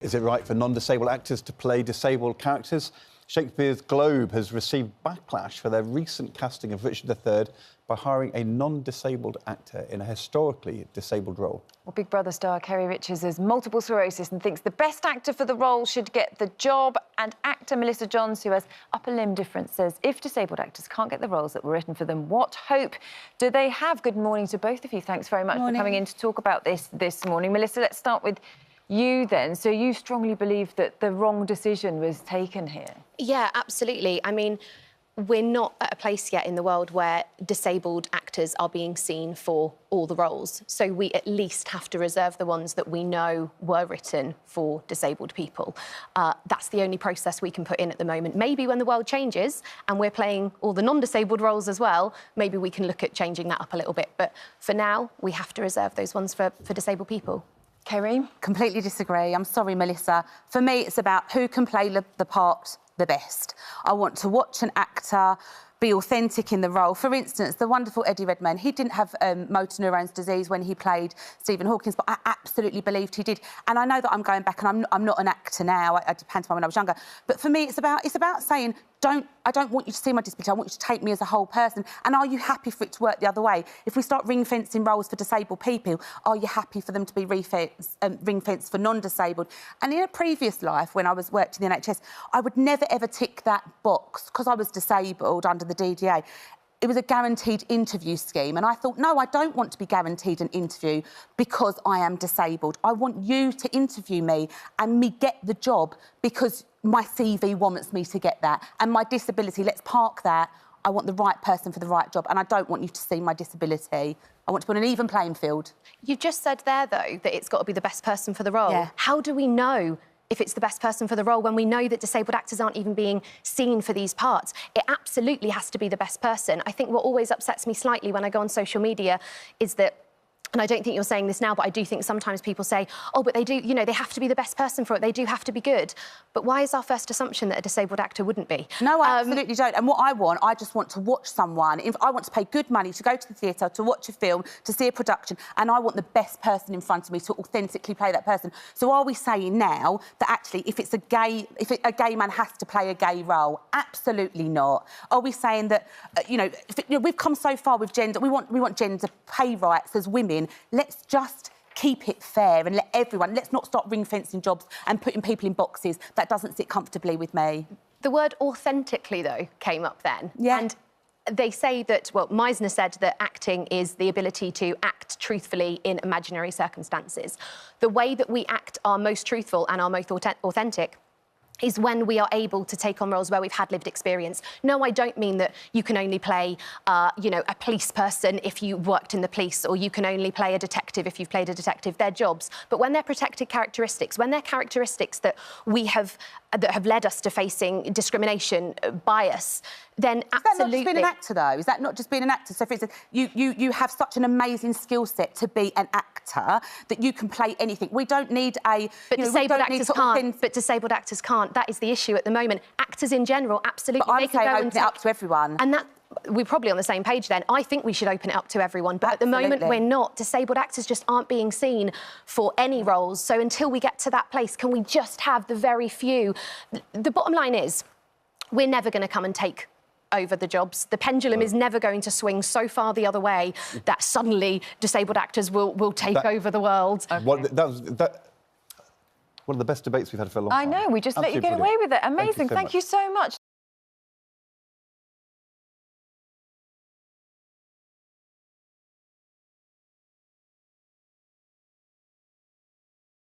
Is it right for non-disabled actors to play disabled characters? Shakespeare's Globe has received backlash for their recent casting of Richard III by hiring a non-disabled actor in a historically disabled role. Well, Big Brother star Kerry Richards has multiple sclerosis and thinks the best actor for the role should get the job. And actor Melissa Johns, who has upper limb difference, says if disabled actors can't get the roles that were written for them, what hope do they have? Good morning to both of you. Thanks very much for coming in to talk about this morning. Melissa, let's start with you then. So you strongly believe that the wrong decision was taken here? Yeah, absolutely. I mean, we're not at a place yet in the world where disabled actors are being seen for all the roles. So we at least have to reserve the ones that we know were written for disabled people. That's the only process we can put in at the moment. Maybe when the world changes and we're playing all the non-disabled roles as well, maybe we can look at changing that up a little bit. But for now, we have to reserve those ones for disabled people. Kerry? Completely disagree. I'm sorry, Melissa. For me, it's about who can play the part the best. I want to watch an actor be authentic in the role. For instance, the wonderful Eddie Redmayne, he didn't have motor neurones disease when he played Stephen Hawkins, but I absolutely believed he did. And I know that I'm going back, and I'm not an actor now. I did pantomime when I was younger. But for me, it's about saying, I don't want you to see my disability. I want you to take me as a whole person. And are you happy for it to work the other way? If we start ring-fencing roles for disabled people, are you happy for them to be ring-fenced for non-disabled? And in a previous life, when I worked in the NHS, I would never, ever tick that box because I was disabled under the DDA. It was a guaranteed interview scheme. And I thought, no, I don't want to be guaranteed an interview because I am disabled. I want you to interview me and me get the job because my CV wants me to get that. And my disability, let's park that. I want the right person for the right job. And I don't want you to see my disability. I want to put an even playing field. You've just said there, though, that it's got to be the best person for the role. Yeah. How do we know if it's the best person for the role when we know that disabled actors aren't even being seen for these parts? It absolutely has to be the best person. I think what always upsets me slightly when I go on social media is that, and I don't think you're saying this now, but I do think sometimes people say, oh, but they do, you know, they have to be the best person for it. They do have to be good. But why is our first assumption that a disabled actor wouldn't be? No, I absolutely don't. And what I just want to watch someone. If I want to pay good money to go to the theatre, to watch a film, to see a production, and I want the best person in front of me to authentically play that person. So are we saying now that actually if a gay man has to play a gay role? Absolutely not. Are we saying that, we've come so far with gender, we want gender pay rights as women. Let's just keep it fair and let's not start ring-fencing jobs and putting people in boxes. That doesn't sit comfortably with me. The word authentically, though, came up then. Yeah. And they say that, well, Meisner said that acting is the ability to act truthfully in imaginary circumstances. The way that we act our most truthful and our most authentic is when we are able to take on roles where we've had lived experience. No, I don't mean that you can only play, a police person if you worked in the police, or you can only play a detective if you've played a detective. They're jobs. But when they're protected characteristics, when they're characteristics that that have led us to facing discrimination, bias, then absolutely... Is that not just being an actor, though? Is that not just being an actor? So, for instance, you have such an amazing skill set to be an actor that you can play anything. We don't need a... But disabled actors can't. But disabled actors can't. That is the issue at the moment. Actors in general, absolutely. But I'm saying open it up to everyone. And that... We're probably on the same page then. I think we should open it up to everyone, but Absolutely. At the moment we're not. Disabled actors just aren't being seen for any roles. So until we get to that place, can we just have the very few? The bottom line is, we're never going to come and take over the jobs. The pendulum is never going to swing so far the other way that suddenly disabled actors will take over the world. Okay. One of the best debates we've had for a long time. I know, we just let you get away with it. Amazing. Thank you so much.